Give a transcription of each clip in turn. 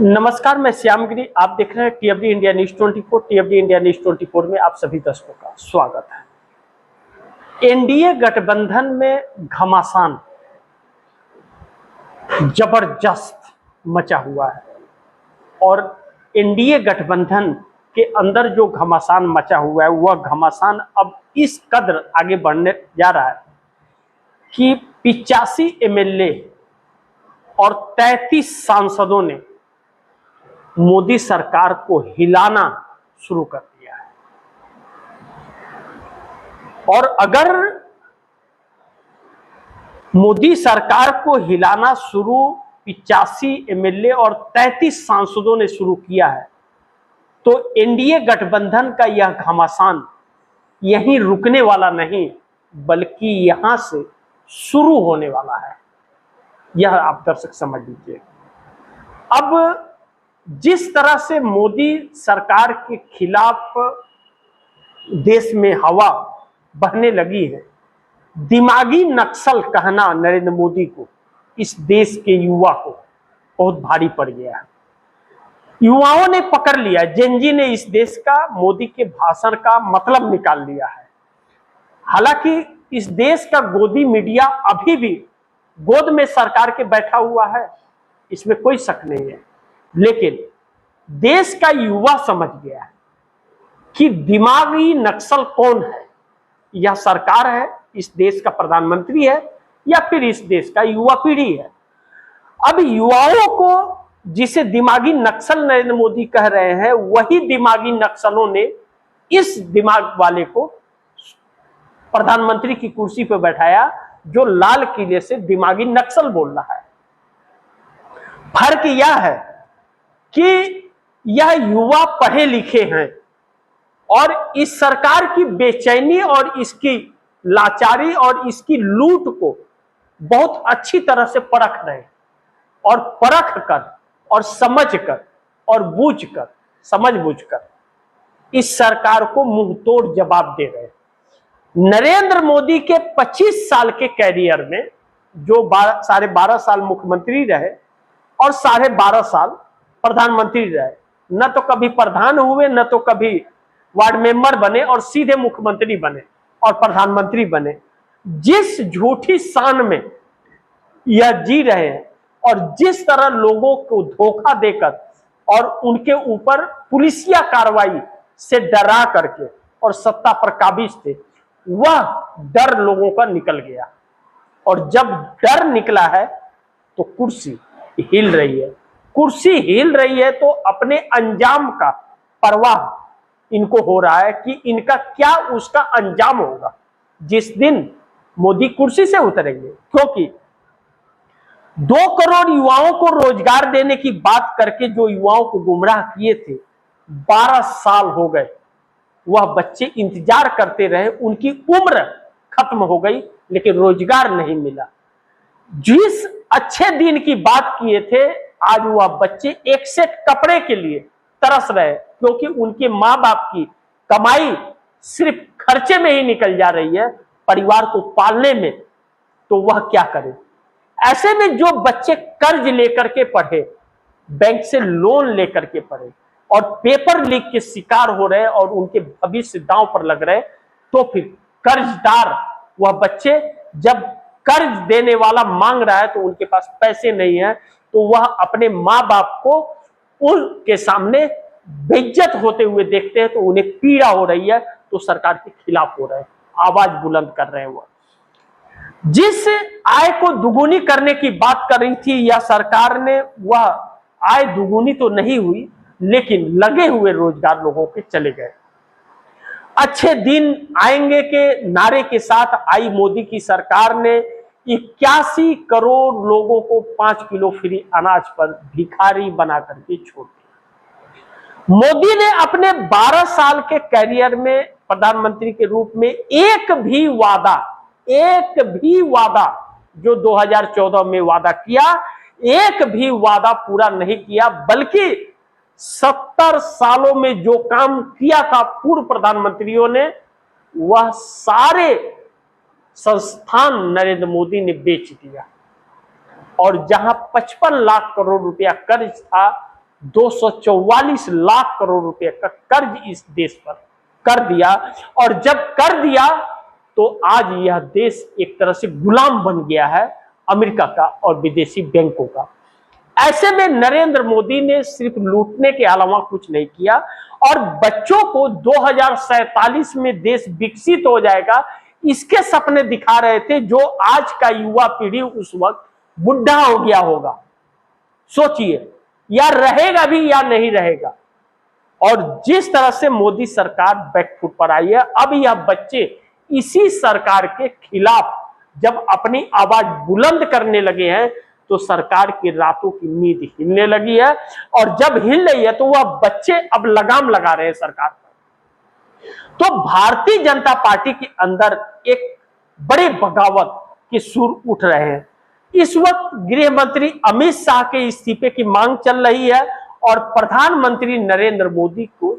नमस्कार, मैं श्यामगिरी। आप देख रहे हैं टीएफडी इंडिया न्यूज 24। टीएफडी इंडिया न्यूज 24 में आप सभी दर्शकों का स्वागत है। एनडीए गठबंधन में घमासान जबरदस्त मचा हुआ है और एनडीए गठबंधन के अंदर जो घमासान मचा हुआ है वह घमासान अब इस कदर आगे बढ़ने जा रहा है कि 85 एमएलए और 33 सांसदों ने मोदी सरकार को हिलाना शुरू कर दिया है। और अगर मोदी सरकार को हिलाना शुरू 85 एमएलए और 33 सांसदों ने शुरू किया है तो एनडीए गठबंधन का यह घमासान यहीं रुकने वाला नहीं बल्कि यहां से शुरू होने वाला है। यह आप दर्शक समझ लीजिए। अब जिस तरह से मोदी सरकार के खिलाफ देश में हवा बहने लगी है, दिमागी नक्सल कहना नरेंद्र मोदी को, इस देश के युवा को बहुत भारी पड़ गया है। युवाओं ने पकड़ लिया, जेनजी ने इस देश का मोदी के भाषण का मतलब निकाल लिया है। हालांकि इस देश का गोदी मीडिया अभी भी गोद में सरकार के बैठा हुआ है, इसमें कोई शक नहीं है, लेकिन देश का युवा समझ गया है कि दिमागी नक्सल कौन है। यह सरकार है, इस देश का प्रधानमंत्री है या फिर इस देश का युवा पीढ़ी है। अब युवाओं को जिसे दिमागी नक्सल नरेंद्र मोदी कह रहे हैं, वही दिमागी नक्सलों ने इस दिमाग वाले को प्रधानमंत्री की कुर्सी पर बैठाया जो लाल किले से दिमागी नक्सल बोल रहा है। फर्क यह है कि यह युवा पढ़े लिखे हैं और इस सरकार की बेचैनी और इसकी लाचारी और इसकी लूट को बहुत अच्छी तरह से परख रहे हैं और परख कर और समझ कर और बूझ कर समझ बूझ कर इस सरकार को मुंह तोड़ जवाब दे रहे हैं। नरेंद्र मोदी के 25 साल के कैरियर में जो 12.5 साल मुख्यमंत्री रहे और 12.5 साल प्रधानमंत्री रहे, न तो कभी प्रधान हुए न तो कभी वार्ड मेंबर बने और सीधे मुख्यमंत्री बने और प्रधानमंत्री बने। जिस झूठी शान में यह जी रहे हैं और जिस तरह लोगों को धोखा देकर और उनके ऊपर पुलिसिया कार्रवाई से डरा करके और सत्ता पर काबिज थे, वह डर लोगों का निकल गया। और जब डर निकला है तो कुर्सी हिल रही है। कुर्सी हिल रही है तो अपने अंजाम का परवाह इनको हो रहा है कि इनका क्या उसका अंजाम होगा जिस दिन मोदी कुर्सी से उतरेंगे। क्योंकि 2 करोड़ युवाओं को रोजगार देने की बात करके जो युवाओं को गुमराह किए थे, 12 साल हो गए, वह बच्चे इंतजार करते रहे, उनकी उम्र खत्म हो गई लेकिन रोजगार नहीं मिला। जिस अच्छे दिन की बात किए थे, आज वह बच्चे एक सेट कपड़े के लिए तरस रहे क्योंकि उनके माँ बाप की कमाई सिर्फ खर्चे में ही निकल जा रही है, परिवार को पालने में, तो वह क्या करे। ऐसे में जो बच्चे कर्ज लेकर के पढ़े, बैंक से लोन लेकर के पढ़े और पेपर लीक के शिकार हो रहे और उनके भविष्य दांव पर लग रहे, तो फिर कर्जदार वह बच्चे जब कर्ज देने वाला मांग रहा है तो उनके पास पैसे नहीं है, तो वह अपने माँ बाप को उनके सामने बेइज्जत होते हुए देखते हैं तो उन्हें पीड़ा हो रही है, तो सरकार के खिलाफ हो रहे हैं, आवाज बुलंद कर रहे हैं। वह जिस आय को दुगुनी करने की बात कर रही थी यह सरकार ने, वह आय दुगुनी तो नहीं हुई लेकिन लगे हुए रोजगार लोगों के चले गए। अच्छे दिन आएंगे के नारे के साथ आई मोदी की सरकार ने 81 करोड़ लोगों को 5 किलो फ्री अनाज पर भिखारी बना करके छोड़ दिया। मोदी ने अपने 12 साल के कैरियर में प्रधानमंत्री के रूप में एक भी वादा जो 2014 में वादा किया, एक भी वादा पूरा नहीं किया, बल्कि 70 सालों में जो काम किया था पूर्व प्रधानमंत्रियों ने, वह सारे संस्थान नरेंद्र मोदी ने बेच दिया। और जहां 55 लाख करोड़ रुपया कर्ज था 244 लाख करोड़ रुपए का कर्ज इस देश पर कर दिया। और जब कर दिया तो आज यह देश एक तरह से गुलाम बन गया है अमेरिका का और विदेशी बैंकों का। ऐसे में नरेंद्र मोदी ने सिर्फ लूटने के अलावा कुछ नहीं किया और बच्चों को 2047 में देश विकसित हो जाएगा इसके सपने दिखा रहे थे, जो आज का युवा पीढ़ी उस वक्त बुढ़ा हो गया होगा। सोचिए, या रहेगा भी या नहीं रहेगा। और जिस तरह से मोदी सरकार बैकफुट पर आई है, अब यह बच्चे इसी सरकार के खिलाफ जब अपनी आवाज बुलंद करने लगे हैं तो सरकार की रातों की नींद हिलने लगी है। और जब हिल रही है तो वह बच्चे अब लगाम लगा रहे हैं सरकार पर। तो भारतीय जनता पार्टी के अंदर एक बड़े बगावत के सुर उठ रहे हैं। इस वक्त गृह मंत्री अमित शाह के इस्तीफे की मांग चल रही है और प्रधानमंत्री नरेंद्र मोदी को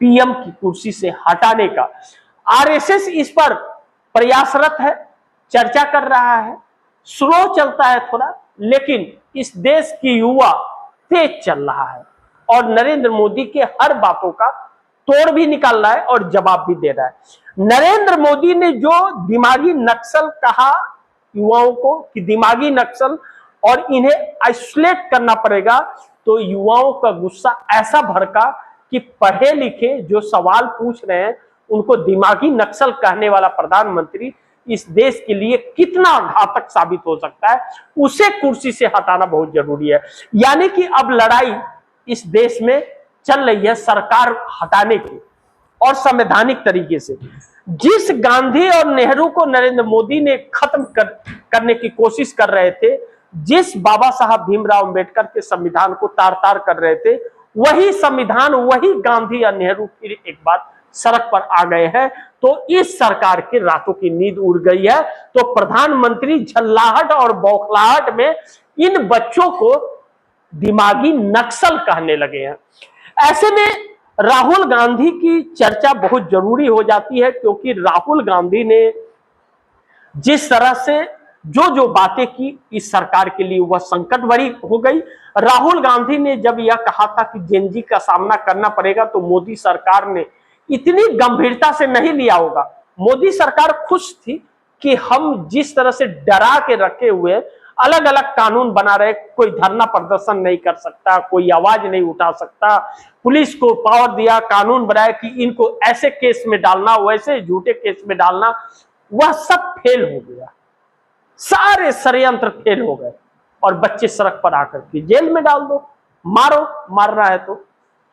पीएम की कुर्सी से हटाने का आरएसएस इस पर प्रयासरत है, चर्चा कर रहा है। स्लो चलता है थोड़ा, लेकिन इस देश की युवा तेज चल रहा है और नरेंद्र मोदी के हर बातों का तोड़ भी निकाल रहा है और जवाब भी दे रहा है। नरेंद्र मोदी ने जो दिमागी नक्सल कहा युवाओं को कि दिमागी नक्सल और इन्हें आइसोलेट करना पड़ेगा, तो युवाओं का गुस्सा ऐसा भड़का कि पढ़े लिखे जो सवाल पूछ रहे हैं उनको दिमागी नक्सल कहने वाला प्रधानमंत्री इस देश के लिए कितना घातक साबित हो सकता है, उसे कुर्सी से हटाना बहुत जरूरी है। यानी कि अब लड़ाई इस देश में चल रही है सरकार हटाने की और संवैधानिक तरीके से। जिस गांधी और नेहरू को नरेंद्र मोदी ने खत्म करने की कोशिश कर रहे थे, जिस बाबा साहब भीमराव अंबेडकर के संविधान को तार तार कर रहे थे, वही संविधान वही गांधी और नेहरू फिर एक बार सड़क पर आ गए हैं। तो इस सरकार के रातों की नींद उड़ गई है। तो प्रधानमंत्री झल्लाहट और बौखलाहट में इन बच्चों को दिमागी नक्सल कहने लगे हैं। ऐसे में राहुल गांधी की चर्चा बहुत जरूरी हो जाती है, क्योंकि राहुल गांधी ने जिस तरह से जो बातें की इस सरकार के लिए वह संकट भरी हो गई। राहुल गांधी ने जब यह कहा था कि जेनजी का सामना करना पड़ेगा, तो मोदी सरकार ने इतनी गंभीरता से नहीं लिया होगा। मोदी सरकार खुश थी कि हम जिस तरह से डरा के रखे हुए अलग अलग कानून बना रहे, कोई धरना प्रदर्शन नहीं कर सकता, कोई आवाज नहीं उठा सकता, पुलिस को पावर दिया, कानून बनाया कि इनको ऐसे केस में डालना, वैसे झूठे केस में डालना, वह सब फेल हो गया। सारे षड्यंत्र फेल हो गए और बच्चे सड़क पर आकर के जेल में डाल दो, मारो, मारना है तो।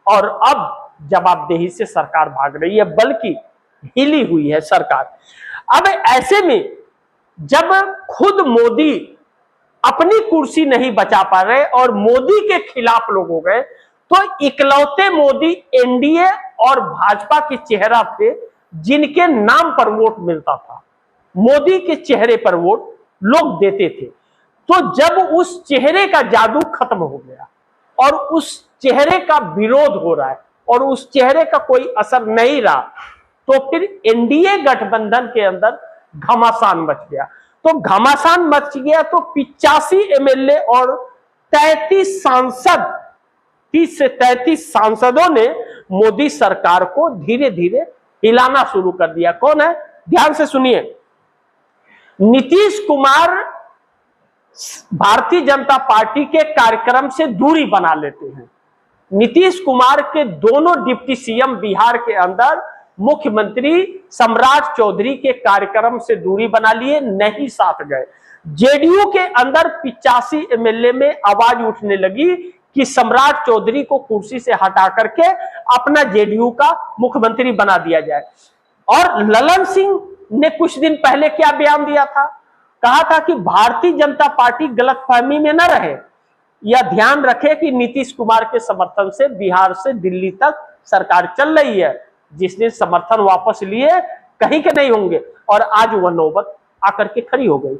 और अब जवाबदेही से सरकार भाग रही है, बल्कि हिली हुई है सरकार। अब ऐसे में जब खुद मोदी अपनी कुर्सी नहीं बचा पा रहे और मोदी के खिलाफ लोग हो गए, तो इकलौते मोदी एनडीए और भाजपा के चेहरा थे जिनके नाम पर वोट मिलता था। मोदी के चेहरे पर वोट लोग देते थे। तो जब उस चेहरे का जादू खत्म हो गया और उस चेहरे का विरोध हो रहा है और उस चेहरे का कोई असर नहीं रहा, तो फिर एनडीए गठबंधन के अंदर घमासान मच गया। तो घमासान मच गया तो 85 एमएलए और 33 सांसद, 30 से 33 सांसदों ने मोदी सरकार को धीरे धीरे हिलाना शुरू कर दिया। कौन है? ध्यान से सुनिए। नीतीश कुमार भारतीय जनता पार्टी के कार्यक्रम से दूरी बना लेते हैं। नीतीश कुमार के दोनों डिप्टी सीएम बिहार के अंदर मुख्यमंत्री सम्राट चौधरी के कार्यक्रम से दूरी बना लिए, नहीं साथ गए। जेडीयू के अंदर 85 एमएलए में आवाज उठने लगी कि सम्राट चौधरी को कुर्सी से हटा करके अपना जेडीयू का मुख्यमंत्री बना दिया जाए। और ललन सिंह ने कुछ दिन पहले क्या बयान दिया था? कहा था कि भारतीय जनता पार्टी गलतफहमी में न रहे, यह ध्यान रखे कि नीतीश कुमार के समर्थन से बिहार से दिल्ली तक सरकार चल रही है। जिसने समर्थन वापस लिए कहीं के नहीं होंगे। और आज वह नौबत आकर के खड़ी हो गई।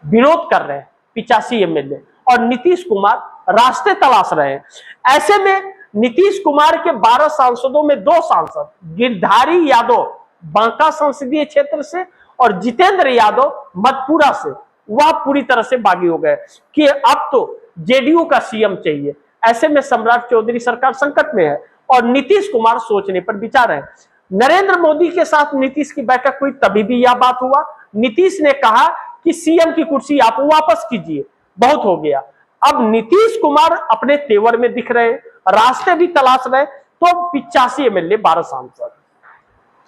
विरोध कर रहे हैं 85 एमएलए और नीतीश कुमार रास्ते तलाश रहे हैं। ऐसे में नीतीश कुमार के 12 सांसदों में 2 सांसद गिरधारी यादव बांका संसदीय क्षेत्र से और जितेंद्र यादव मधुपुरा से, वह पूरी तरह से बागी हो गए कि अब तो जेडीयू का सीएम चाहिए। ऐसे में सम्राट चौधरी सरकार संकट में है और नीतीश कुमार सोचने पर विचार है। नरेंद्र मोदी के साथ नीतीश की बैठक हुई, तभी भी यह बात हुआ। नीतीश ने कहा कि सीएम की कुर्सी आप वापस कीजिए, बहुत हो गया। अब नीतीश कुमार अपने तेवर में दिख रहे हैं, रास्ते भी तलाश रहे, तो 85 एमएलए 12 सांसद।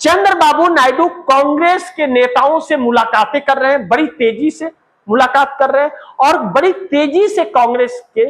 चंद्रबाबू नायडू कांग्रेस के नेताओं से मुलाकातें कर रहे हैं, बड़ी तेजी से मुलाकात कर रहे हैं और बड़ी तेजी से कांग्रेस के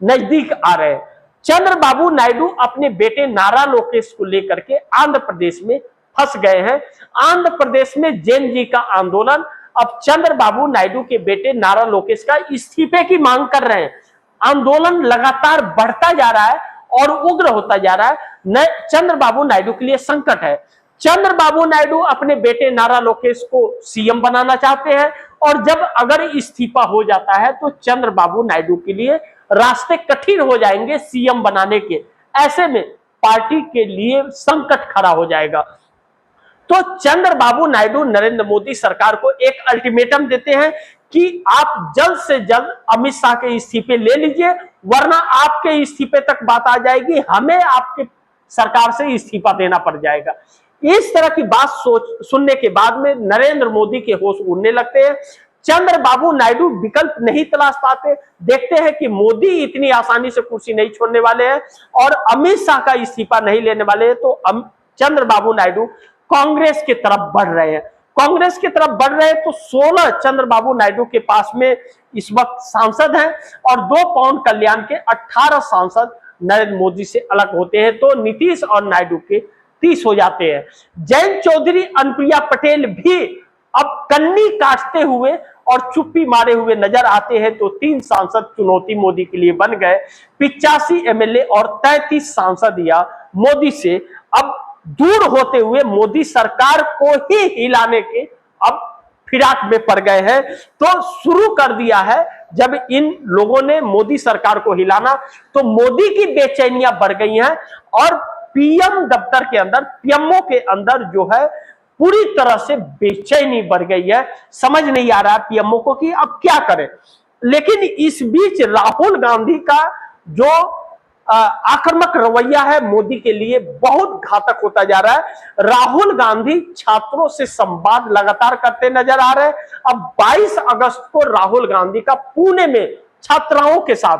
नजदीक आ रहे हैं। चंद्रबाबू नायडू अपने बेटे नारा लोकेश को लेकर के आंध्र प्रदेश में फंस गए हैं। आंध्र प्रदेश में जेन जी का आंदोलन, अब चंद्रबाबू नायडू के बेटे नारा लोकेश का इस्तीफे की मांग कर रहे हैं। आंदोलन लगातार बढ़ता जा रहा है और उग्र होता जा रहा है। चंद्रबाबू नायडू के लिए संकट है। चंद्रबाबू नायडू अपने बेटे नारा लोकेश को सीएम बनाना चाहते हैं और जब अगर इस्तीफा हो जाता है तो चंद्रबाबू नायडू के लिए रास्ते कठिन हो जाएंगे सीएम बनाने के। ऐसे में पार्टी के लिए संकट खड़ा हो जाएगा। तो चंद्रबाबू नायडू नरेंद्र मोदी सरकार को एक अल्टीमेटम देते हैं कि आप जल्द से जल्द अमित शाह के इस्तीफे ले लीजिए, वरना आपके इस्तीफे तक बात आ जाएगी, हमें आपके सरकार से इस्तीफा देना पड़ जाएगा। इस तरह की बात सुनने के बाद में नरेंद्र मोदी के होश उड़ने लगते हैं। चंद्रबाबू नायडू विकल्प नहीं तलाश पाते, देखते हैं कि मोदी इतनी आसानी से कुर्सी नहीं छोड़ने वाले हैं और अमित शाह का इस्तीफा नहीं लेने वाले हैं, तो चंद्रबाबू नायडू कांग्रेस की तरफ बढ़ रहे हैं। कांग्रेस की तरफ बढ़ रहे हैं तो 16 चंद्रबाबू नायडू के पास में इस वक्त सांसद हैं और 2 पवन कल्याण के 18 सांसद नरेंद्र मोदी से अलग होते हैं, तो नीतीश और नायडू के 30 हो जाते हैं। जयंत चौधरी, अनुप्रिया पटेल भी अब कन्नी काटते हुए और चुप्पी मारे हुए नजर आते हैं, तो 3 सांसद चुनौती मोदी के लिए बन गए। 85 एमएलए और 33 सांसद या मोदी से अब दूर होते हुए मोदी सरकार को ही हिलाने के अब फिराक में पड़ गए हैं। तो शुरू कर दिया है, जब इन लोगों ने मोदी सरकार को हिलाना तो मोदी की बेचैनियां बढ़ गई हैं और पीएम दफ्तर के अंदर, पीएमओ के अंदर जो है पूरी तरह से बेचैनी बढ़ गई है। समझ नहीं आ रहा है पीएमओ को कि अब क्या करें। लेकिन इस बीच राहुल गांधी का जो आक्रामक रवैया है मोदी के लिए बहुत घातक होता जा रहा है। राहुल गांधी छात्रों से संवाद लगातार करते नजर आ रहे हैं। अब 22 अगस्त को राहुल गांधी का पुणे में छात्राओं के साथ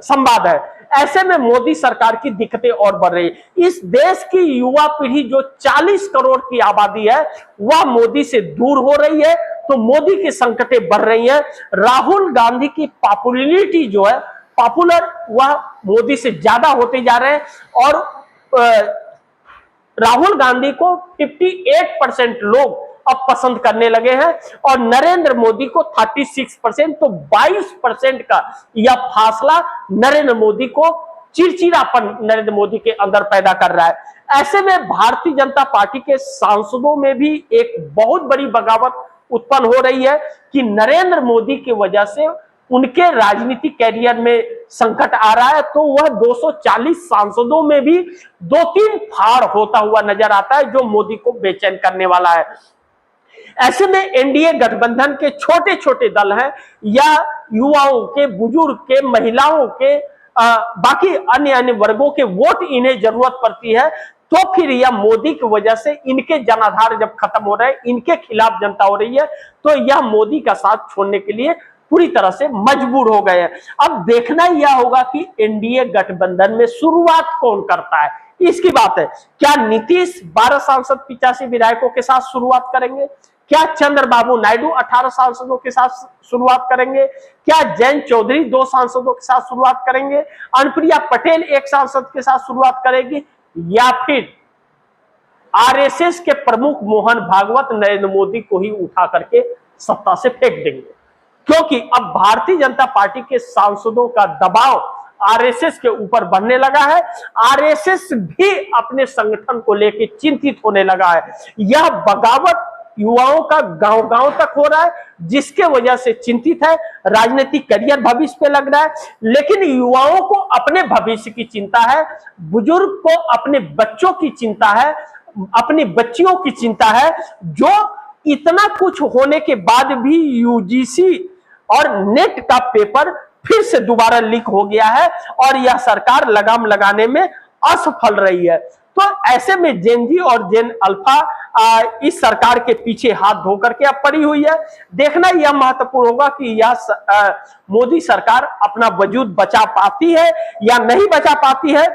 संवाद है। ऐसे में मोदी सरकार की दिक्कतें और बढ़ रही है। इस देश की युवा पीढ़ी जो 40 करोड़ की आबादी है वह मोदी से दूर हो रही है, तो मोदी की संकटें बढ़ रही हैं। राहुल गांधी की पॉपुलैरिटी जो है, पॉपुलर, वह मोदी से ज्यादा होते जा रहे हैं और राहुल गांधी को 58% लोग अब पसंद करने लगे हैं और नरेंद्र मोदी को 36%, तो 22% का यह फासला नरेंद्र मोदी को चिड़चिड़ापन नरेंद्र मोदी के अंदर पैदा कर रहा है। ऐसे में भारतीय जनता पार्टी के सांसदों में भी एक बहुत बड़ी बगावत उत्पन्न हो रही है कि नरेंद्र मोदी की वजह से उनके राजनीतिक कैरियर में संकट आ रहा है, तो वह 240 सांसदों में भी 2-3 फाड़ होता हुआ नजर आता है, जो मोदी को बेचैन करने वाला है। ऐसे में एनडीए गठबंधन के छोटे छोटे दल हैं या युवाओं के, बुजुर्ग के, महिलाओं के, बाकी अन्य वर्गों के वोट इन्हें जरूरत पड़ती है, तो फिर यह मोदी की वजह से इनके जनाधार जब खत्म हो रहे हैं, इनके खिलाफ जनता हो रही है, तो यह मोदी का साथ छोड़ने के लिए पूरी तरह से मजबूर हो गए हैं। अब देखना यह होगा कि एनडीए गठबंधन में शुरुआत कौन करता है, इसकी बात है। क्या नीतीश 12 सांसद 85 विधायकों के साथ शुरुआत करेंगे? क्या चंद्रबाबू नायडू 18 सांसदों के साथ शुरुआत करेंगे? क्या जयंत चौधरी 2 सांसदों के साथ शुरुआत करेंगे? अनुप्रिया पटेल 1 सांसद के साथ शुरुआत करेगी? या फिर आरएसएस के प्रमुख मोहन भागवत नरेंद्र मोदी को ही उठा करके सत्ता से फेंक देंगे? क्योंकि अब भारतीय जनता पार्टी के सांसदों का दबाव आरएसएस के ऊपर बढ़ने लगा है। आरएसएस भी अपने संगठन को लेकर चिंतित होने लगा है। यह बगावत युवाओं का गांव-गांव तक हो रहा है, जिसके वजह से चिंतित है। राजनीतिक करियर भविष्य पे लग रहा है, लेकिन युवाओं को अपने भविष्य की चिंता है, बुजुर्ग को अपने बच्चों की चिंता है, अपनी बच्चियों की चिंता है, जो इतना कुछ होने के बाद भी यूजीसी और नेट का पेपर फिर से दोबारा लीक हो गया है और यह सरकार लगाम लगाने में असफल रही है। तो ऐसे में जेन जी और जेन अल्फा इस सरकार के पीछे हाथ धोकर के अब पड़ी हुई है। देखना यह महत्वपूर्ण होगा कि यह मोदी सरकार अपना वजूद बचा पाती है या नहीं बचा पाती है।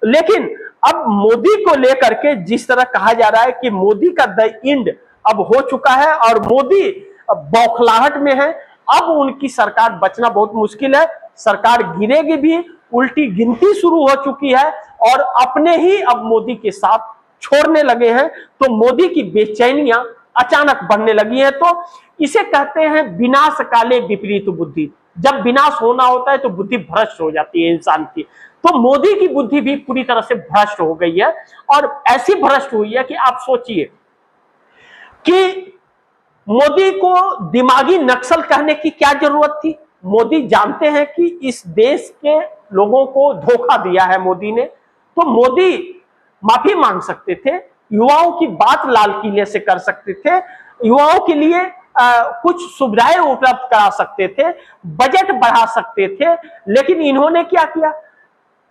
लेकिन अब मोदी को लेकर के जिस तरह कहा जा रहा है कि मोदी का द एंड अब हो चुका है और मोदी बौखलाहट में है, अब उनकी सरकार बचना बहुत मुश्किल है। सरकार गिरेगी भी, उल्टी गिनती शुरू हो चुकी है और अपने ही अब मोदी के साथ छोड़ने लगे हैं। तो मोदी की बेचैनियां अचानक बढ़ने लगी हैं। तो इसे कहते हैं विनाश काले विपरीत बुद्धि। जब विनाश होना होता है तो बुद्धि भ्रष्ट हो जाती है इंसान की। तो मोदी की बुद्धि भी पूरी तरह से भ्रष्ट हो गई है और ऐसी भ्रष्ट हुई है कि आप सोचिए कि मोदी को दिमागी नक्सल कहने की क्या जरूरत थी। मोदी जानते हैं कि इस देश के लोगों को धोखा दिया है मोदी ने, तो मोदी माफी मांग सकते थे, युवाओं की बात लाल किले से कर सकते थे, युवाओं के लिए कुछ सुविधाएं उपलब्ध करा सकते थे, बजट बढ़ा सकते थे। लेकिन इन्होंने क्या किया,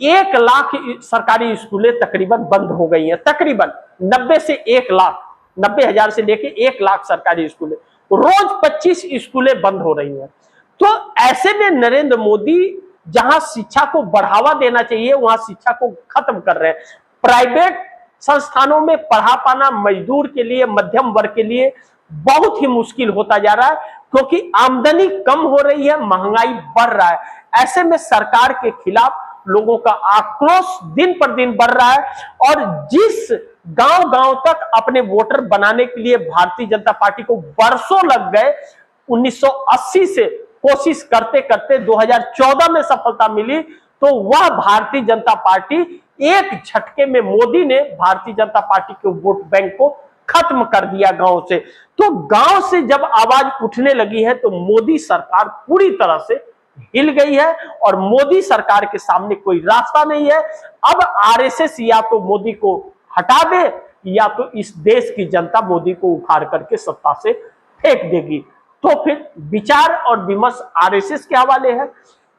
1 लाख सरकारी स्कूलें तकरीबन बंद हो गई हैं। तकरीबन 90 से 1 लाख, 90,000 से लेके 1 लाख सरकारी स्कूलें, रोज 25 स्कूलें बंद हो रही हैं। तो ऐसे में नरेंद्र मोदी जहां शिक्षा को बढ़ावा देना चाहिए वहां शिक्षा को खत्म कर रहे हैं। प्राइवेट संस्थानों में पढ़ा पाना मजदूर के लिए, मध्यम वर्ग के लिए बहुत ही मुश्किल होता जा रहा है, क्योंकि आमदनी कम हो रही है, महंगाई बढ़ रहा है। ऐसे में सरकार के खिलाफ लोगों का आक्रोश दिन पर दिन बढ़ रहा है और जिस गांव-गांव तक अपने वोटर बनाने के लिए भारतीय जनता पार्टी को बरसों लग गए, 1980 से कोशिश करते करते 2014 में सफलता मिली, तो वह भारतीय जनता पार्टी एक झटके में मोदी ने भारतीय जनता पार्टी के वोट बैंक को खत्म कर दिया गांव से। तो गांव से जब आवाज उठने लगी है तो मोदी सरकार पूरी तरह से हिल गई है और मोदी सरकार के सामने कोई रास्ता नहीं है। अब आरएसएस या तो मोदी को हटा दे या तो इस देश की जनता मोदी को उखाड़ करके सत्ता से फेंक देगी। तो फिर विचार और विमर्श आरएसएस के हवाले है।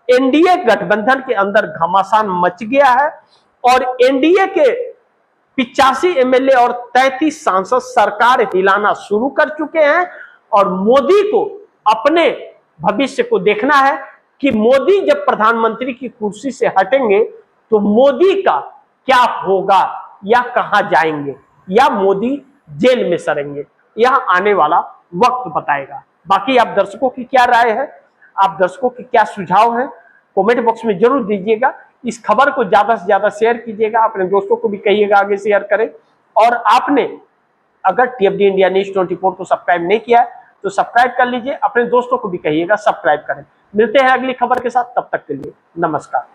एनडीए गठबंधन के अंदर घमासान मच गया है और एनडीए के 85 एमएलए और 33 सांसद सरकार हिलाना शुरू कर चुके हैं और मोदी को अपने भविष्य को देखना है कि मोदी जब प्रधानमंत्री की कुर्सी से हटेंगे तो मोदी का क्या होगा या कहां जाएंगे या मोदी जेल में सड़ेंगे, यह आने वाला वक्त बताएगा। बाकी आप दर्शकों की क्या राय है, आप दर्शकों के क्या सुझाव हैं, कमेंट बॉक्स में जरूर दीजिएगा। इस खबर को ज्यादा से ज्यादा शेयर कीजिएगा, अपने दोस्तों को भी कहिएगा आगे शेयर करें। और आपने अगर टीएफडी इंडिया न्यूज 24 को सब्सक्राइब नहीं किया है तो सब्सक्राइब कर लीजिए, अपने दोस्तों को भी कहिएगा सब्सक्राइब करें। मिलते हैं अगली खबर के साथ, तब तक के लिए नमस्कार।